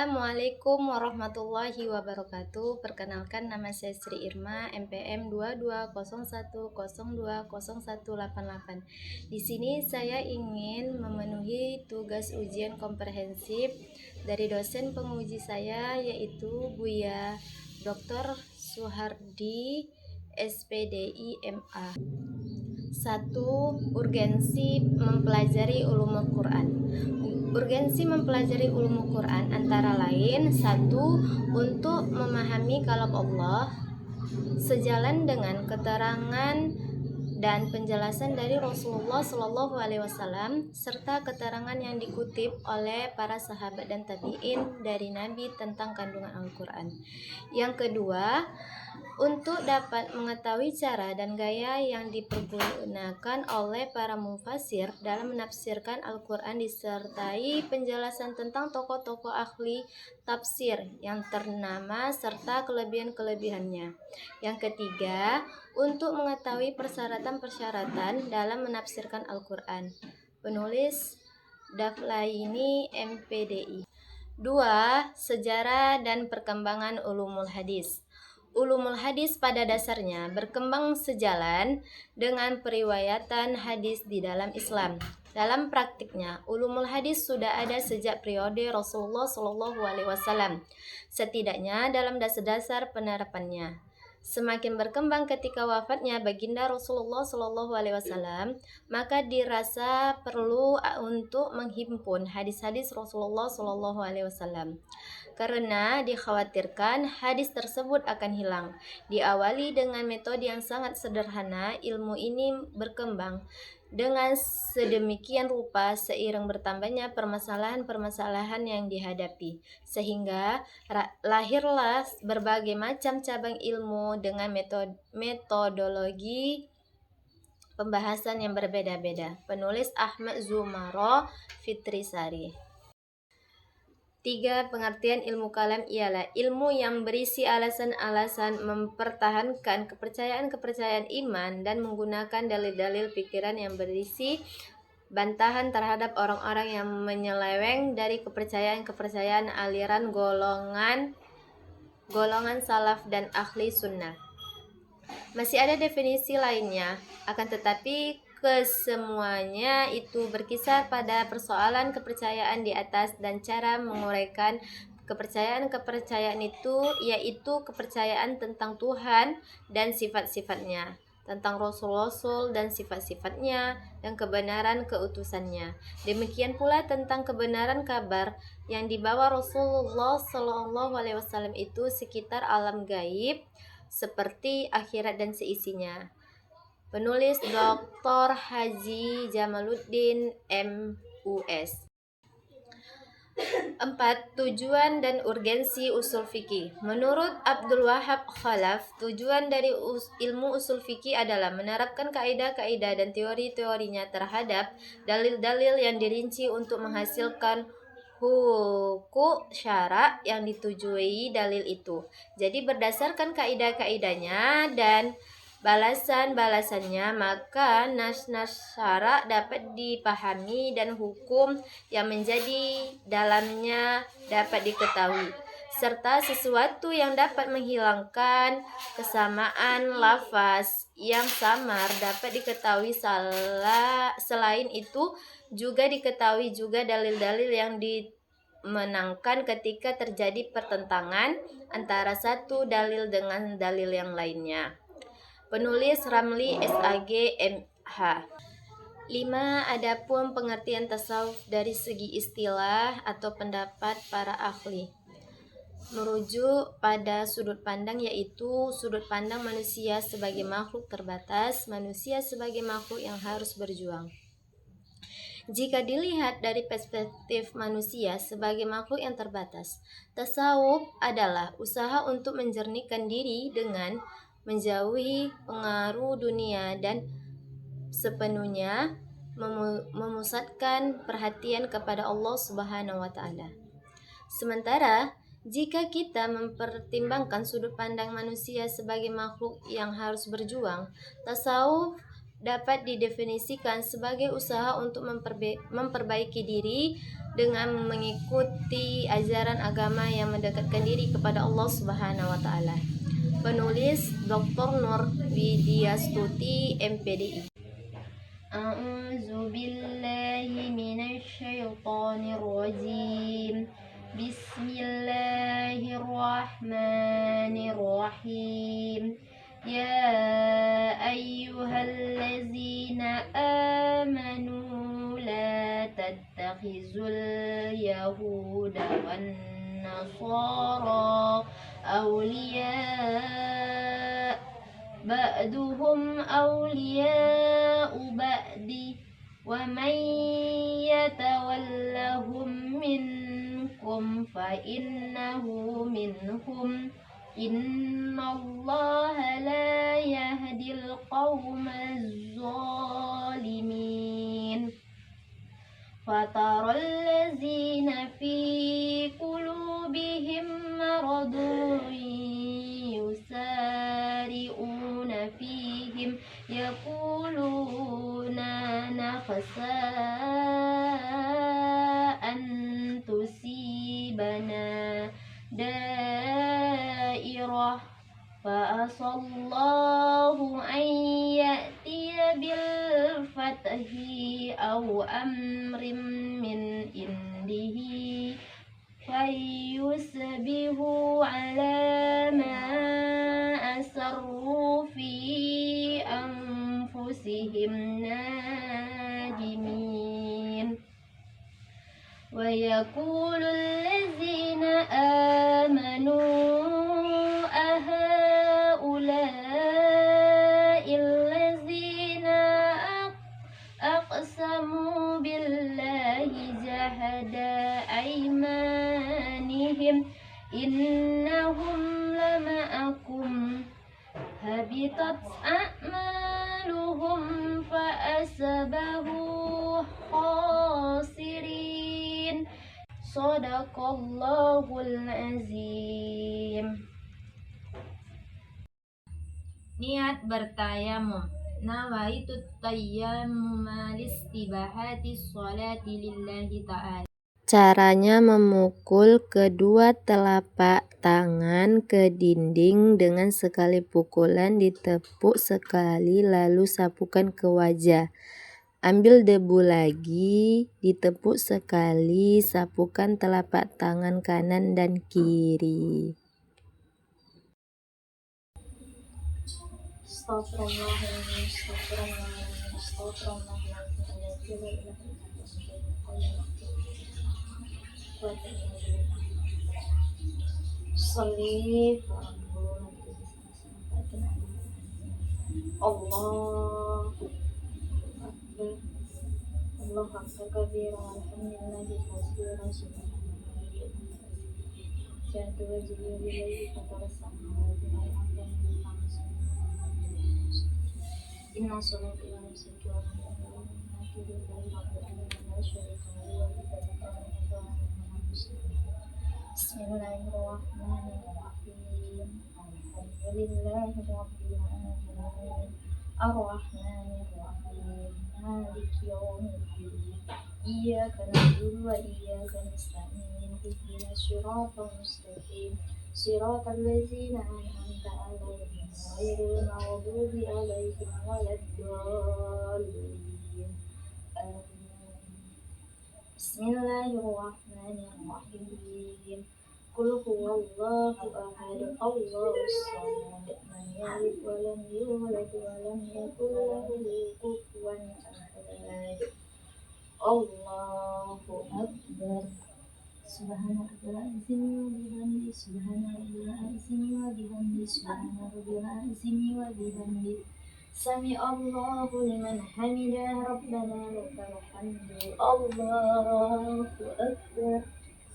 Assalamualaikum warahmatullahi wabarakatuh. Perkenalkan, nama saya Sri Irma, MPM 2201020188. Di sini saya ingin memenuhi tugas ujian komprehensif dari dosen penguji saya, yaitu Buya Dr. Suhardi, SPDI MA. 1. Urgensi mempelajari ulumul Quran. Urgensi mempelajari ulumul Quran antara lain: 1. Untuk memahami kalam Allah sejalan dengan keterangan dan penjelasan dari Rasulullah Shallallahu Alaihi Wasallam serta keterangan yang dikutip oleh para sahabat dan tabi'in dari Nabi tentang kandungan Al-Quran. Yang kedua, untuk dapat mengetahui cara dan gaya yang dipergunakan oleh para mufasir dalam menafsirkan Al-Quran disertai penjelasan tentang tokoh-tokoh ahli tafsir yang ternama serta kelebihan-kelebihannya. Yang ketiga, untuk mengetahui persyaratan-persyaratan dalam menafsirkan Al-Quran. Penulis Daflaini, MPDI. 2. Sejarah dan perkembangan ulumul hadis. Ulumul hadis pada dasarnya berkembang sejalan dengan periwayatan hadis di dalam Islam. Dalam praktiknya, ulumul hadis sudah ada sejak periode Rasulullah Shallallahu Alaihi Wasallam, setidaknya dalam dasar-dasar penerapannya. Semakin berkembang ketika wafatnya baginda Rasulullah Shallallahu Alaihi Wasallam, maka dirasa perlu untuk menghimpun hadis-hadis Rasulullah Shallallahu Alaihi Wasallam, karena dikhawatirkan hadis tersebut akan hilang. Diawali dengan metode yang sangat sederhana, ilmu ini berkembang dengan sedemikian rupa seiring bertambahnya permasalahan-permasalahan yang dihadapi, sehingga lahirlah berbagai macam cabang ilmu dengan metodologi pembahasan yang berbeda-beda. Penulis Ahmad Zumaro Fitrisari. 3. Pengertian ilmu kalam ialah ilmu yang berisi alasan-alasan mempertahankan kepercayaan-kepercayaan iman dan menggunakan dalil-dalil pikiran yang berisi bantahan terhadap orang-orang yang menyeleweng dari kepercayaan-kepercayaan aliran golongan salaf dan ahli sunnah. Masih ada definisi lainnya, akan tetapi kesemuanya itu berkisar pada persoalan kepercayaan di atas dan cara menguraikan kepercayaan-kepercayaan itu, yaitu kepercayaan tentang Tuhan dan sifat-sifatnya, tentang Rasul-Rasul dan sifat-sifatnya, dan kebenaran keutusannya. Demikian pula tentang kebenaran kabar yang dibawa Rasulullah Shallallahu Alaihi Wasallam itu sekitar alam gaib seperti akhirat dan seisinya. Penulis Dr. Haji Jamaluddin MUS. 4. Tujuan dan urgensi usul fikih. Menurut Abdul Wahab Khalaf, tujuan dari ilmu usul fikih adalah menerapkan kaidah-kaidah dan teori-teorinya terhadap dalil-dalil yang dirinci untuk menghasilkan hukum syara yang ditujui dalil itu. Jadi berdasarkan kaidah-kaidahnya dan balasan-balasannya, maka nas-nas syara dapat dipahami dan hukum yang menjadi dalamnya dapat diketahui, serta sesuatu yang dapat menghilangkan kesamaan lafaz yang samar dapat diketahui. Selain itu juga diketahui juga dalil-dalil yang dimenangkan ketika terjadi pertentangan antara satu dalil dengan dalil yang lainnya. Penulis Ramli SAG MH. 5. Adapun pengertian tasawuf dari segi istilah atau pendapat para ahli, merujuk pada sudut pandang, yaitu sudut pandang manusia sebagai makhluk terbatas, manusia sebagai makhluk yang harus berjuang. Jika dilihat dari perspektif manusia sebagai makhluk yang terbatas, tasawuf adalah usaha untuk menjernihkan diri dengan menjauhi pengaruh dunia dan sepenuhnya memusatkan perhatian kepada Allah Subhanahu wa Ta'ala. Sementara jika kita mempertimbangkan sudut pandang manusia sebagai makhluk yang harus berjuang, tasawuf dapat didefinisikan sebagai usaha untuk memperbaiki diri dengan mengikuti ajaran agama yang mendekatkan diri kepada Allah Subhanahu wa taala. Penulis Dr. Nur Widyastuti, MPDI. A'udzu billahi minasy syaithanir rajim. Bismillahirrahmanirrahim. Ya ayyuhallazina amanu la tattakhizul yahuda wan nasara awliya ba'duhum awliya'u ba'di wa man yatawallahum minkum fa innahu minhum innallaha la yahdil qawmaz zalimin. Fataral ladzina fi qulubihim maradun yusari'una fihim yaquluna nakhsha an tusibana dairah fa'asallahu an ya'tiya bil fathi aw amrin min indihi fayyusbihu ala ma asarru fi anfusihim nadimin wa yaqulu allazina amanu aqsamu billahi jahada aymanihim innahum lama'akum habitat a'maluhum fa asbahu khasirin. Shadaqallahul azim. Niat bertayamum. Nawaitu tayammuma listibahati sholati lillahi ta'ala. Caranya memukul kedua telapak tangan ke dinding dengan sekali pukulan ditepuk sekali lalu sapukan ke wajah. Ambil debu lagi, ditepuk sekali, sapukan telapak tangan kanan dan kiri. Inna sholati wa nusuki wa mahyayi Bismillahirrahmanirrahim. Alhamdulillahi rabbil alamin. Ar-Rahmanir-Rahim. Maliki yaumiddin. Iyyaka na'budu wa iyyaka nasta'in. Ihdinas siratal mustaqim. Siratal ladzina an'amta 'alaihim ghairil maghdubi 'alaihim waladdallin. Bismillahirrahmanirrahim. Qul huwallahu ahad, Allahus samad, lam yalid wa lam yulad wa lam yakul lahu kufuwan ahad. Allahu akbar. Subhana rabbil azimi wa bihamdi, subhana rabbil azimi wa bihamdi, subhana rabbil azimi wa bihamdi. Sami Allahu liman hamidah, rabbana lakal hamdu. Allahu akbar.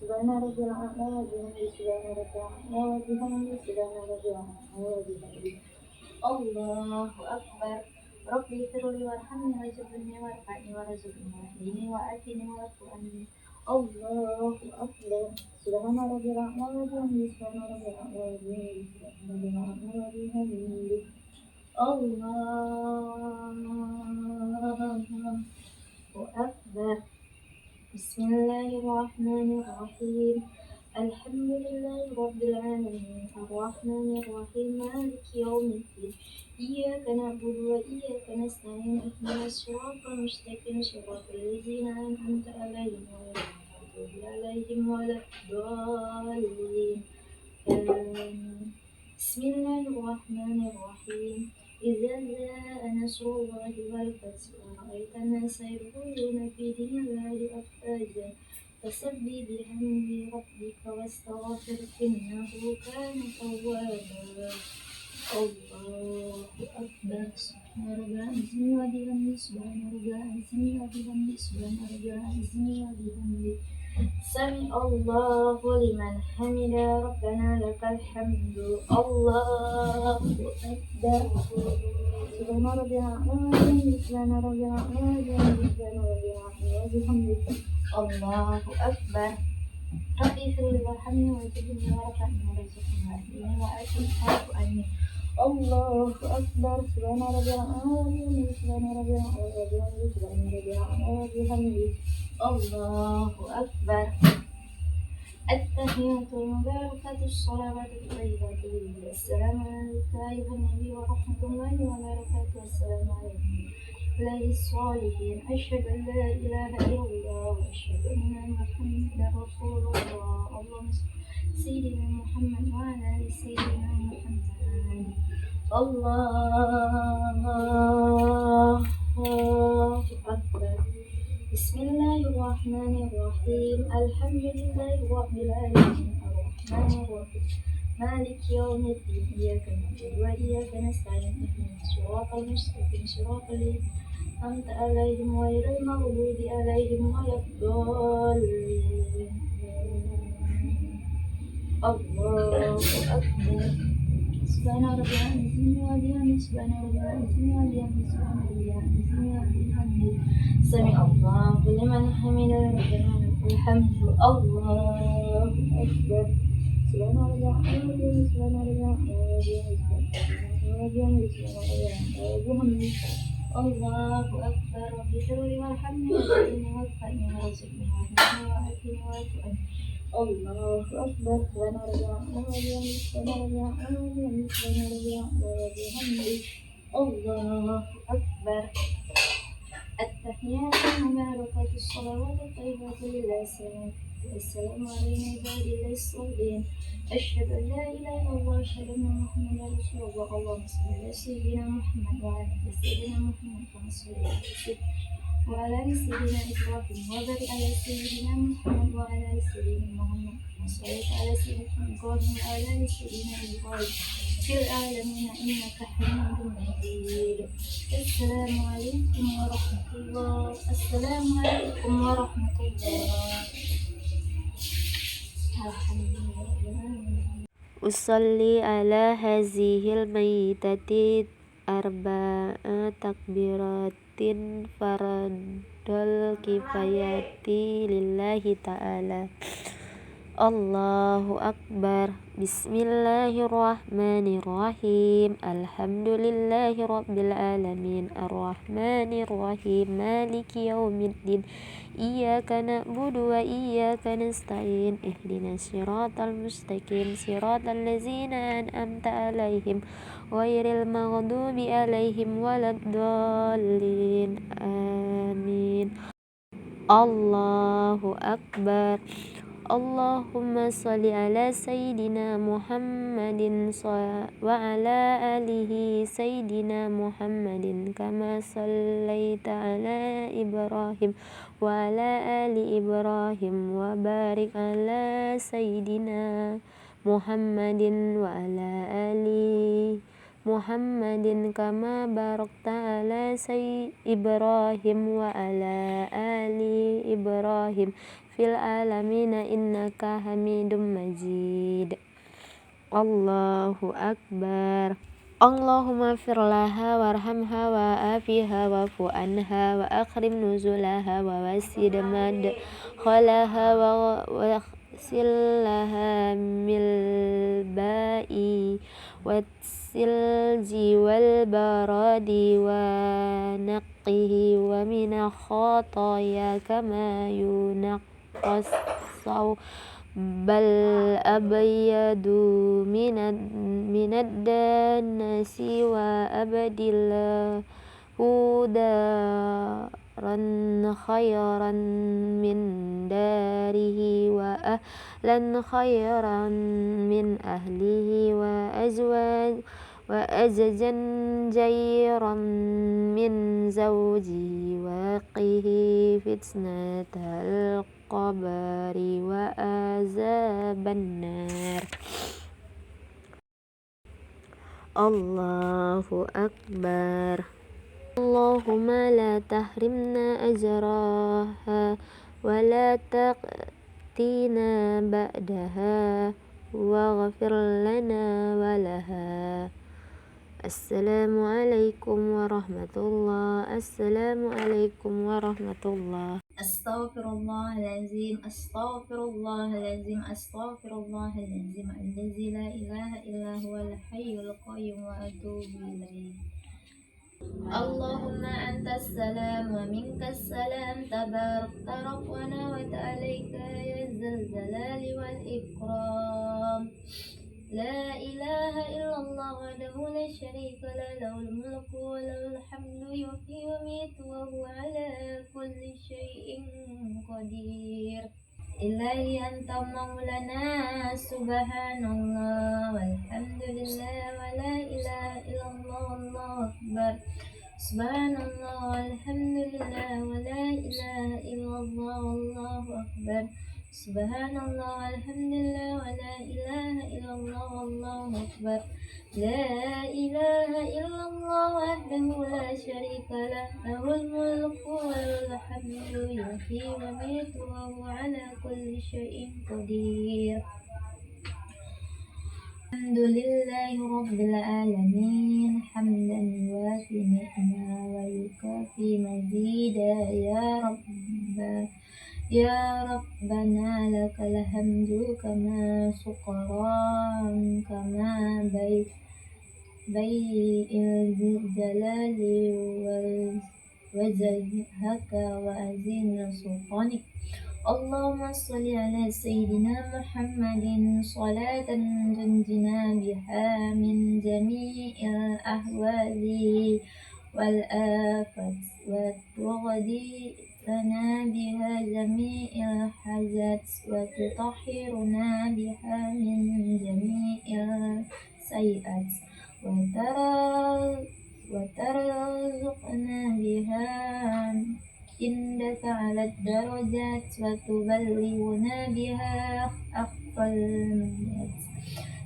Subhana rabbil a'la wa bihamdi, subhana rabbil a'la wa bihamdi, subhana rabbil a'la wa bihamdi. Allahu akbar. Rabbi firli warhamni wajibni warfa'ni warzuqni wahdini wa atini wa fu'ani. Allahu akbar. Subhana rabbil a'la wa bihamdi, subhana rabbil a'la wa bihamdi, subhana rabbil a'la wa bihamdi. الله أكبر. بسم الله الرحمن الرحيم. الحمد لله رب العالمين الرحمن الرحيم مالك يوم الدين إياك نعبد وإياك نستعين اهدنا الصراط المستقيم صراط الذين أنعمت عليهم غير المغضوب عليهم ولا الضالين آمين. بسم الله الرحمن الرحيم. إذا جاء نصر الله والفتح ورأيت الناس يدخلون في دين الله أفواجا فسبح بحمد ربك واستغفره إنه كان توابا. الله أكبر. سبحان رب العظيم وبحمده سبحان رب العظيم وبحمده سبحان رب العظيم وبحمده سمع الله لمن حمد ربنا لك الحمد. الله أكبر. سبحان ربي العظيم سبحان ربي العظيم سبحان ربي العظيم وبحمده. الله أكبر. رب اغفر لي وارحمني واجبني وارفعني وارزقني واهدني وآتني واعف عني. الله أكبر. سبحان ربي العظيم سبحان ربي العظيم سبحان ربي العظيم وبحمده. الله أكبر. التحيات المباركة الصلوات الطيبات لله. السلام عليك أيها النبي ورحمة الله وبركاته. السلام عليكم إليه الصالحين. أشهد أن لا إله إلا الله وأشهد أن محمدا رسول الله. اللهم صل على سيدنا محمد وعلى آل سيدنا محمد. الله أكبر. بسم الله الرحمن الرحيم. الحمد لله رب العالمين الرحمن الرحيم مالك يوم الدين إياك نعبد وإياك نستعين اهدنا الصراط المستقيم صراط الذين أنعمت عليهم غير المغضوب عليهم ولا الضالين. الله أكبر. سبحان ربي العظيم وبحمده سبحان ربي العظيم وبحمده سبحان ربي العظيم وبحمده سمع الله لمن حمده ربنا لك الحمد. الله أكبر. سبحان ربي العظيم سبحان ربي العظيم وبحمده سبحان ربي وبحمده. الله أكبر. رب اغفر لي وارحمني واهدني وارفعني وارزقني واهدني وآتني واعف عني. الله أكبر. سبحان ربي العظيم سبحان ربي العظيم سبحان ربي وبحمده. الله أكبر. التحيات المباركة الصلوات الطيبات لله. السلام علينا عباد الله الصالحين. أشهد أن لا إله إلا الله وأشهد أن محمدا رسول الله. اللهم صل على سيدنا محمد وعلى آل سيدنا محمد كما صليت على سيدنا وعلى آل سيدنا إبراهيم وبارك على سيدنا محمد وعلى آل سيدنا محمد كما صليت على سيدنا إبراهيم وعلى آل سيدنا إبراهيم في العالمين إنك حميد مجيد. السلام عليكم ورحمة الله. السلام عليكم ورحمة الله. الحمد لله. أصلي على هذه الميتة أربع تكبيرات فرض الكفاية لله تعالى. الله أكبر. بسم الله الرحمن الرحيم. الحمد لله رب العالمين الرحمن الرحيم مالك يوم الدين إياك نعبد وإياك نستعين اهدنا الصراط المستقيم صراط الذين أنعمت عليهم غير المغضوب عليهم ولا الضالين آمين. الله أكبر. اللهم صل على سيدنا محمد وعلى آله سيدنا محمد كما صليت على إبراهيم وعلى آل إبراهيم وبارك على سيدنا محمد وعلى آل محمد كما باركت على إبراهيم وعلى آل إبراهيم في العالمين إنك حميد مجيد. الله أكبر. اللهم اغفر لها وارحمها وعافها واعف عنها وأكرم نزلها ووسع مدخلها واغسل لها من الباء الثلج والبرد ونقه ومن الخطايا كما ينقى الثوب الأبيض من الدنس وأبدله دارا خيرا من داره وأهلا خيرا من أهله وأزواجا خيرا من زوجه وقه فتنة القبر وعذاب النار. الله أكبر. اللهم لا تحرمنا أجرها ولا تفتنا بعدها واغفر لنا ولها. السلام عليكم ورحمة الله. السلام عليكم ورحمة الله. أستغفر الله العظيم. أستغفر الله العظيم. أستغفر الله العظيم الذي لا إله إلا هو الحي القيوم وأتوب إليه. اللهم أنت السلام ومنك السلام تباركت ربنا وتعاليك يا ذا الجلال والإكرام. لا إله إلا الله وحده لا شريك له له الملك وله الحمد يحيي ويميت وهو على كل شيء قدير. إلهي أنت مولانا سبحان الله والحمد لله ولا إله إلا الله والله أكبر. سبحان الله والحمد لله ولا إله إلا الله والله أكبر. سبحان الله والحمد لله ولا إله إلا الله والله أكبر. لا إله إلا الله وحده لا شريك له له الملك وله الحمد يحيي ويميت وهو على كل شيء قدير. الحمد لله رب العالمين حمدا يوافي نعمه ويكافي مزيدا. يا ربنا لك الحمد كما شكرا كما بيء الجلال وجهك وعزيز سلطانك. اللهم صل على سيدنا محمد صلاة تنجنا بها من جميع الأهوال والآفات وتغدي لنا بها جميع الحاجات وتطهرنا بها من جميع السيئات وترزقنا بها عندك على الدرجات وتبلغنا بها أقصى المنات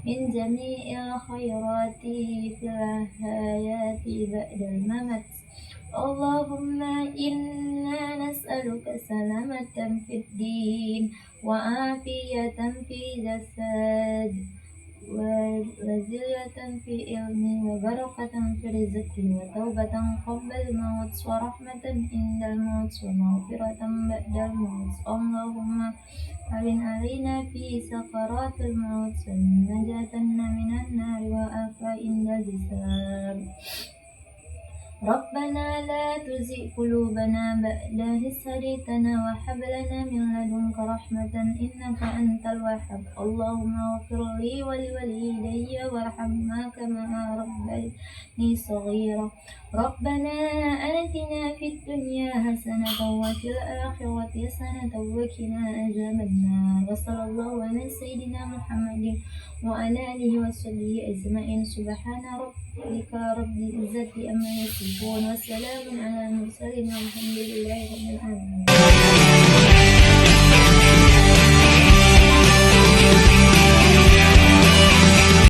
من جميع الخيرات في الحياة بعد الممات. اللهم إنا نسألك سلامة في الدين وعافية في الجسد وزيادة في علم وبركة في رزق وتوبة قبل الموت ورحمة عند الموت ومغفرة بعد الموت. اللهم أعن علينا في سكرات الموت ونجاة من النار وعافية عند الحساب. ربنا لا تزغ قلوبنا بعد إذ هديتنا وهب لنا من لدنك رحمة إنك أنت الوهاب. اللهم اغفر لي ولوالدي وارحمهما كما ربياني صغيرا. ربنا آتنا في الدنيا حسنة وفي الآخرة حسنة وقنا عذاب النار. وصلى الله على سيدنا محمد وعلى آله وصحبه أجمعين. سبحان ربك رب العزة عما يصفون وسلام على المرسلين والحمد لله رب العالمين.